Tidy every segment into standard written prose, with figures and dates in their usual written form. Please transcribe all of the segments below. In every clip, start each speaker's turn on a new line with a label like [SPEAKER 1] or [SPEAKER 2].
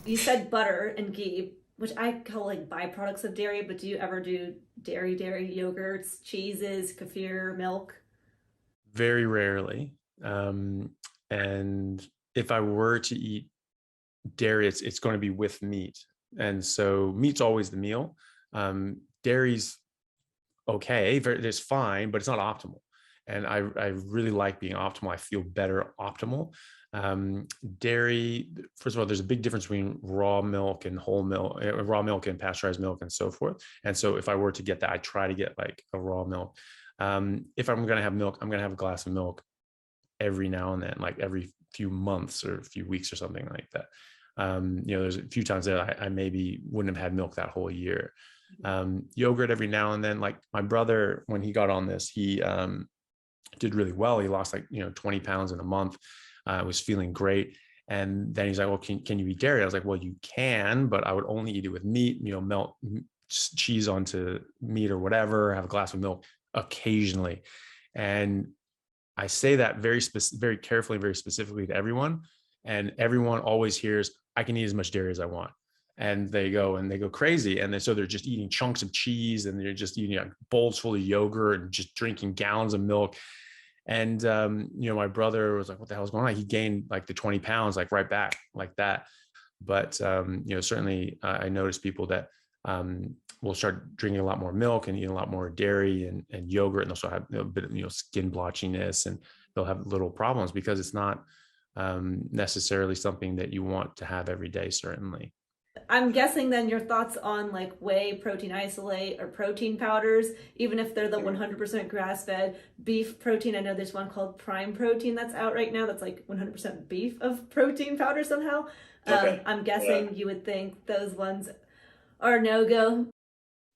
[SPEAKER 1] You said butter and ghee, which I call like byproducts of dairy, but do you ever do dairy yogurts, cheeses, kefir, milk?
[SPEAKER 2] Very rarely. Um, and if I were to eat dairy, it's going to be with meat. And so meat's always the meal. Dairy's okay, it's fine, but it's not optimal. And I really like being optimal. I feel better optimal. Dairy, first of all, there's a big difference between raw milk and whole milk, raw milk and pasteurized milk and so forth. And so if I were to get that, I try to get like a raw milk. If I'm going to have milk, I'm going to have a glass of milk every now and then, like every few months or a few weeks or something like that. There's a few times that I maybe wouldn't have had milk that whole year. Yogurt every now and then. Like my brother, when he got on this, he did really well. He lost like 20 pounds in a month. Was feeling great. And then he's like, well, can you eat dairy? I was like, well, you can, but I would only eat it with meat, melt cheese onto meat or whatever, have a glass of milk occasionally. And I say that very carefully, very specifically to everyone. And everyone always hears, I can eat as much dairy as I want. And they go crazy. And then, so they're just eating chunks of cheese and they're just eating bowls full of yogurt and just drinking gallons of milk. And, my brother was like, what the hell is going on? He gained like the 20 pounds, like right back like that. But, certainly I noticed people that will start drinking a lot more milk and eating a lot more dairy and yogurt. And they'll also have a bit of, skin blotchiness, and they'll have little problems because it's not necessarily something that you want to have every day, certainly.
[SPEAKER 1] I'm guessing then your thoughts on like whey protein isolate or protein powders, even if they're the 100% grass fed beef protein. I know there's one called Prime Protein that's out right now that's like 100% beef of protein powder somehow.
[SPEAKER 2] Okay.
[SPEAKER 1] I'm
[SPEAKER 2] Yeah.
[SPEAKER 1] guessing you would think those ones are no go.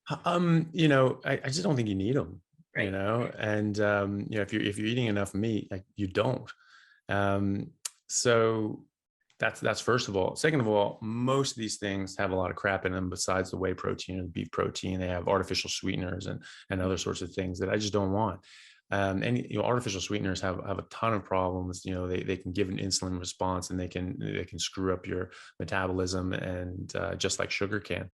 [SPEAKER 2] I just don't think you need them,
[SPEAKER 1] Right.
[SPEAKER 2] and if you're eating enough meat, like you don't. Um, so that's first of all. Second of all, most of these things have a lot of crap in them besides the whey protein and the beef protein. They have artificial sweeteners and other sorts of things that I just don't want. And artificial sweeteners have a ton of problems. They can give an insulin response, and they can screw up your metabolism, and just like sugar can.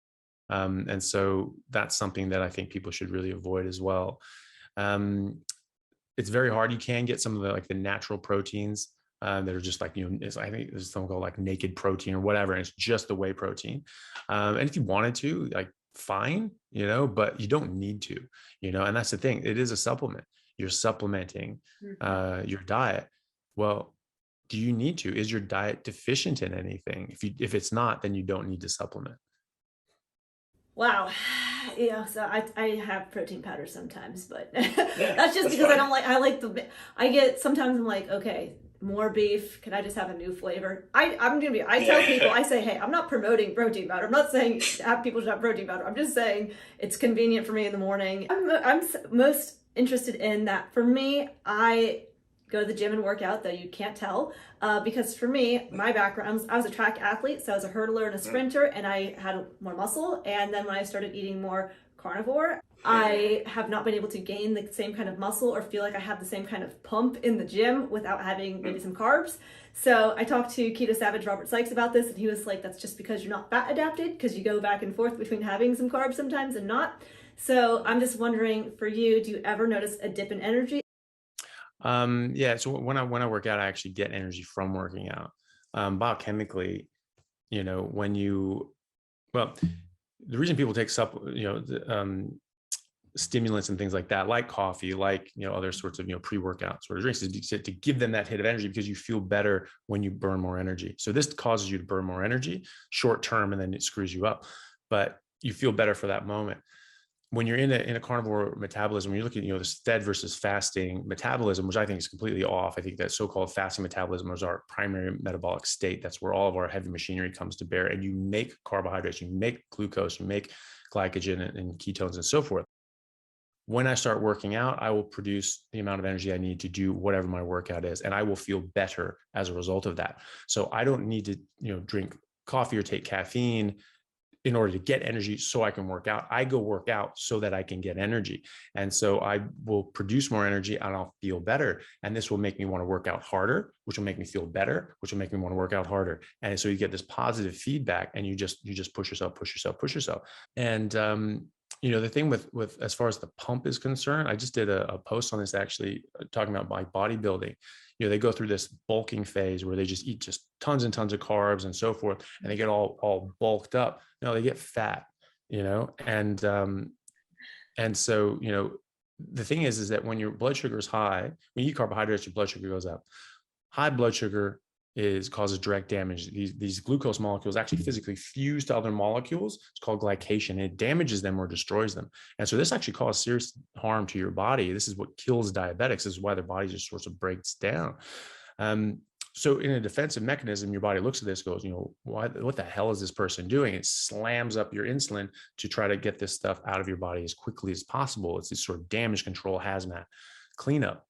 [SPEAKER 2] And so that's something that I think people should really avoid as well. Um, it's very hard. You can get some of the natural proteins that are just like, I think there's something called like naked protein or whatever. And it's just the whey protein. And if you wanted to, like, fine, but you don't need to, and that's the thing. It is a supplement. You're supplementing
[SPEAKER 1] Mhm.
[SPEAKER 2] your diet. Well, do you need to? Is your diet deficient in anything? If it's not, then you don't need to supplement.
[SPEAKER 1] Wow. Yeah, so I have protein powder sometimes, but
[SPEAKER 2] Yeah,
[SPEAKER 1] that's just
[SPEAKER 2] that's
[SPEAKER 1] because I
[SPEAKER 2] fine.
[SPEAKER 1] don't like I like the I get sometimes I'm like, okay, more beef. Can I just have a new flavor? I'm gonna be I tell people,
[SPEAKER 2] Yeah.
[SPEAKER 1] I say, hey, I'm not promoting protein powder. I'm not saying have people should have protein powder. I'm just saying it's convenient for me in the morning. I'm most interested in that. For me, I go to the gym and work out, though you can't tell. Because for me, my background, I was a track athlete, so I was a hurdler and a sprinter, and I had more muscle. And then when I started eating more carnivore, I have not been able to gain the same kind of muscle or feel like I have the same kind of pump in the gym without having maybe some carbs. So I talked to Keto Savage Robert Sykes about this, and he was like, that's just because you're not fat adapted, because you go back and forth between having some carbs sometimes and not. So I'm just wondering for you, do you ever notice a dip in energy?
[SPEAKER 2] Yeah. So when I work out, I actually get energy from working out. Biochemically, when you well, the reason people take stimulants and things like that, like coffee, like other sorts of pre-workout sort of drinks, is to give them that hit of energy because you feel better when you burn more energy. So this causes you to burn more energy short term, and then it screws you up, but you feel better for that moment. When you're in a carnivore metabolism, when you're looking at the fed versus fasting metabolism, which I think is completely off. I think that so-called fasting metabolism is our primary metabolic state. That's where all of our heavy machinery comes to bear. And you make carbohydrates, you make glucose, you make glycogen and ketones and so forth. When I start working out, I will produce the amount of energy I need to do whatever my workout is, and I will feel better as a result of that. So I don't need to drink coffee or take caffeine in order to get energy so I can work out. I go work out so that I can get energy. And so I will produce more energy and I'll feel better. And this will make me want to work out harder, which will make me feel better, which will make me want to work out harder. And so you get this positive feedback and you just push yourself. And, the thing with as far as the pump is concerned, I just did a post on this actually talking about like bodybuilding. They go through this bulking phase where they just eat just tons and tons of carbs and so forth, and they get all bulked up. No, they get fat, and so, the thing is that when your blood sugar is high, when you eat carbohydrates, your blood sugar goes up. High blood sugar causes direct damage. These glucose molecules actually physically fuse to other molecules. It's called glycation. And it damages them or destroys them. And so this actually causes serious harm to your body. This is what kills diabetics. This is why their body just sort of breaks down. So in a defensive mechanism, your body looks at this, goes, what the hell is this person doing? It slams up your insulin to try to get this stuff out of your body as quickly as possible. It's this sort of damage control, hazmat cleanup.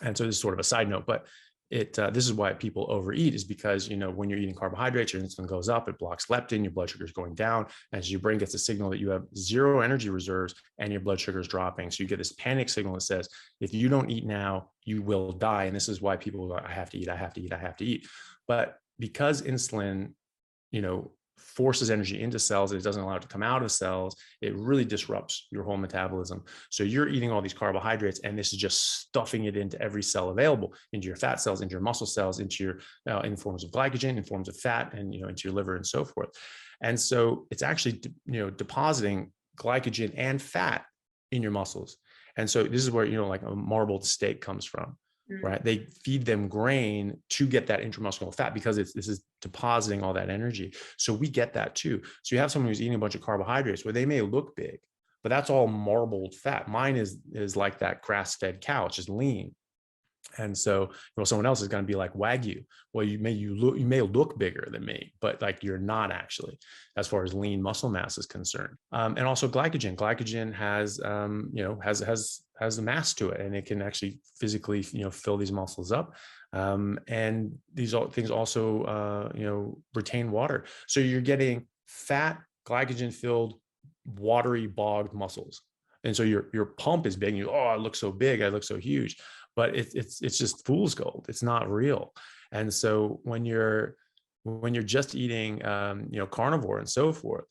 [SPEAKER 2] And so this is sort of a side note, but this is why people overeat, is because, when you're eating carbohydrates, your insulin goes up, it blocks leptin, your blood sugar is going down. As your brain gets a signal that you have zero energy reserves and your blood sugar is dropping. So you get this panic signal that says, if you don't eat now, you will die. And this is why people go, I have to eat. But because insulin, forces energy into cells, it doesn't allow it to come out of cells, it really disrupts your whole metabolism. So you're eating all these carbohydrates, and this is just stuffing it into every cell available, into your fat cells, into your muscle cells, into your in forms of glycogen, in forms of fat, and into your liver and so forth. And so it's actually depositing glycogen and fat in your muscles. And so this is where like a marbled steak comes from. Right? They feed them grain to get that intramuscular fat because this is depositing all that energy. So we get that too. So you have someone who's eating a bunch of carbohydrates where they may look big, but that's all marbled fat. Mine is like that grass-fed cow. It's just lean. And so, someone else is going to be like Wagyu. Well, you may look bigger than me, but like you're not actually, as far as lean muscle mass is concerned. And also glycogen. Glycogen has a mass to it, and it can actually physically, fill these muscles up. And these things also, retain water. So you're getting fat, glycogen-filled, watery, bogged muscles. And so your pump is big. I look so big. I look so huge. But it's just fool's gold. It's not real. And so when you're just eating, carnivore and so forth,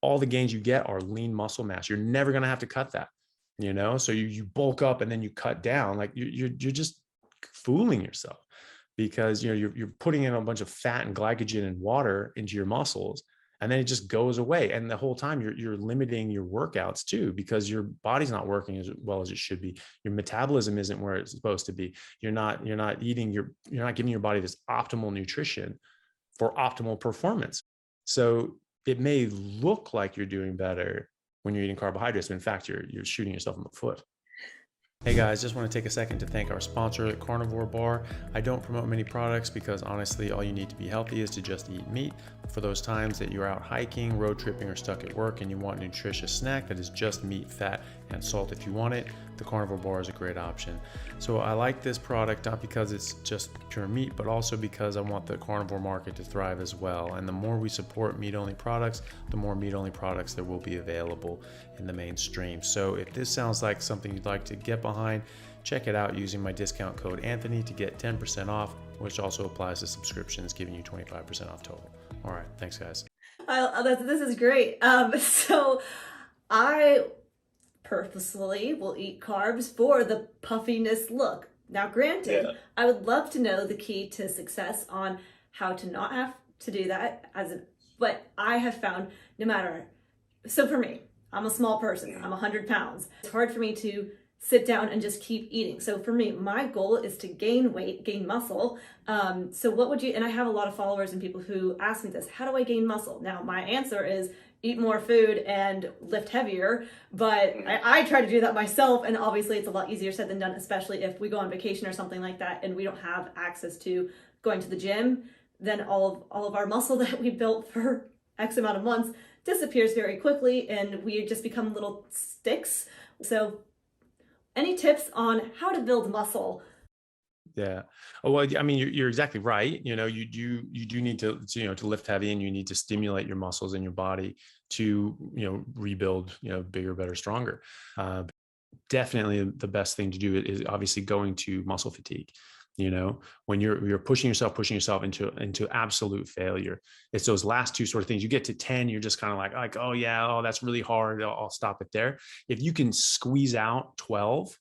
[SPEAKER 2] all the gains you get are lean muscle mass. You're never going to have to cut that, so you bulk up and then you cut down. Like you're just fooling yourself, because, you're putting in a bunch of fat and glycogen and water into your muscles, and then it just goes away. And the whole time you're limiting your workouts too, because your body's not working as well as it should be. Your metabolism isn't where it's supposed to be. You're not giving your body this optimal nutrition for optimal performance. So it may look like you're doing better when you're eating carbohydrates, but in fact, you're shooting yourself in the foot. Hey guys, just want to take a second to thank our sponsor, Carnivore Bar. I don't promote many products because honestly, all you need to be healthy is to just eat meat. For those times that you're out hiking, road tripping, or stuck at work and you want a nutritious snack that is just meat, fat, and salt if you want it, the Carnivore Bar is a great option. So I like this product not because it's just pure meat, but also because I want the carnivore market to thrive as well. And the more we support meat-only products, the more meat-only products there will be available in the mainstream. So if this sounds like something you'd like to get behind, check it out using my discount code Anthony to get 10% off, which also applies to subscriptions, giving you 25% off total. All right, thanks guys.
[SPEAKER 1] This is great. So I purposefully will eat carbs for the puffiness look. Now, granted, I would love to know the key to success on how to not have to do that but I have found so for me, I'm a small person, I'm 100 pounds. It's hard for me to sit down and just keep eating. So for me, my goal is to gain weight, gain muscle. So what would you, and I have a lot of followers and people who ask me this, how do I gain muscle? Now, my answer is eat more food and lift heavier, but I try to do that myself, and obviously it's a lot easier said than done, especially if we go on vacation or something like that and we don't have access to going to the gym. Then all of our muscle that we built for X amount of months disappears very quickly, and we just become little sticks. So any tips on how to build muscle
[SPEAKER 2] Yeah. Oh, well, I mean, you're exactly right. You do need to lift heavy, and you need to stimulate your muscles in your body to, rebuild, bigger, better, stronger. Uh, Definitely the best thing to do is obviously going to muscle fatigue. When you're pushing yourself into absolute failure. It's those last two sort of things. You get to 10, you're just kind of like, oh yeah, oh, that's really hard. I'll stop it there. If you can squeeze out 12,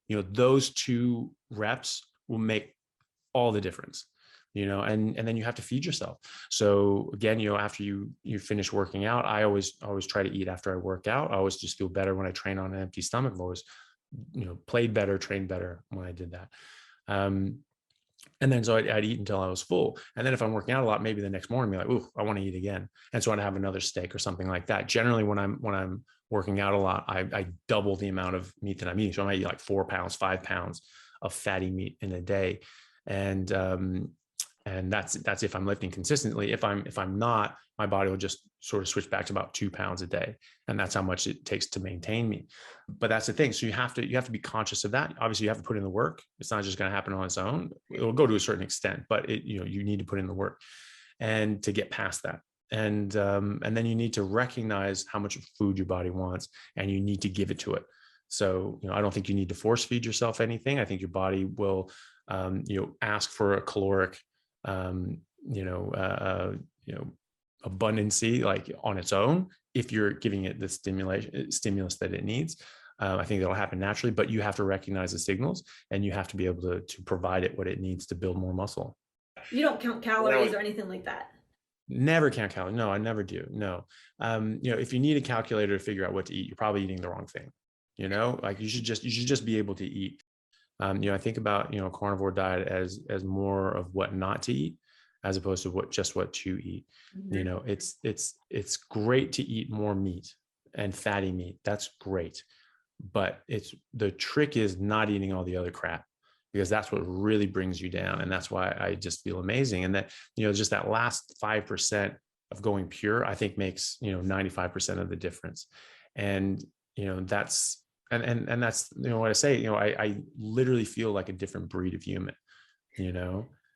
[SPEAKER 2] those two reps will make all the difference. And then you have to feed yourself. So again, after you finish working out, I always try to eat after I work out. I always just feel better when I train on an empty stomach. I've always played better, trained better when I did that. And then so I'd eat until I was full. And then if I'm working out a lot, maybe the next morning, be like, ooh, I want to eat again. And so I'd have another steak or something like that. Generally, when I'm working out a lot, I double the amount of meat that I'm eating. So I might eat like 4 pounds, 5 pounds of fatty meat in a day. And that's if I'm lifting consistently. If I'm not, my body will just sort of switch back to about 2 pounds a day. And that's how much it takes to maintain me. But that's the thing. So you have to be conscious of that. Obviously, you have to put in the work. It's not just going to happen on its own. It'll go to a certain extent, but you need to put in the work and to get past that. And then you need to recognize how much food your body wants, and you need to give it to it. So, I don't think you need to force feed yourself anything. I think your body will, ask for a caloric, abundancy, like on its own, if you're giving it the stimulus that it needs. I think that'll happen naturally, but you have to recognize the signals, and you have to be able to provide it what it needs to build more muscle.
[SPEAKER 1] You don't count calories or anything like that.
[SPEAKER 2] Never count calories. No, I never do. No. If you need a calculator to figure out what to eat, you're probably eating the wrong thing. Like you should just be able to eat. I think about, a carnivore diet as more of what not to eat, as opposed to what to eat.
[SPEAKER 1] Mm-hmm.
[SPEAKER 2] It's great to eat more meat and fatty meat. That's great. But the trick is not eating all the other crap, because that's what really brings you down. And that's why I just feel amazing. And that, just that last 5% of going pure, I think makes, 95% of the difference. And, that's, and that's, what I say, I literally feel like a different breed of human.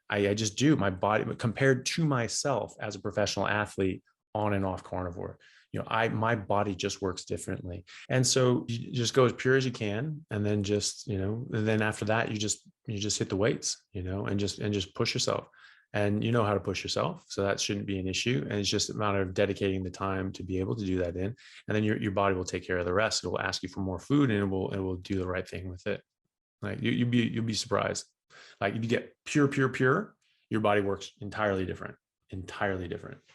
[SPEAKER 2] I just do. My body, compared to myself as a professional athlete on and off carnivore, my body just works differently. And so you just go as pure as you can. And then just, and then after that, you just hit the weights, and just push yourself. And you know how to push yourself. So that shouldn't be an issue. And it's just a matter of dedicating the time to be able to do that in. And then your body will take care of the rest. It will ask you for more food, and it will do the right thing with it. Like you'll be surprised. Like if you get pure, your body works entirely different.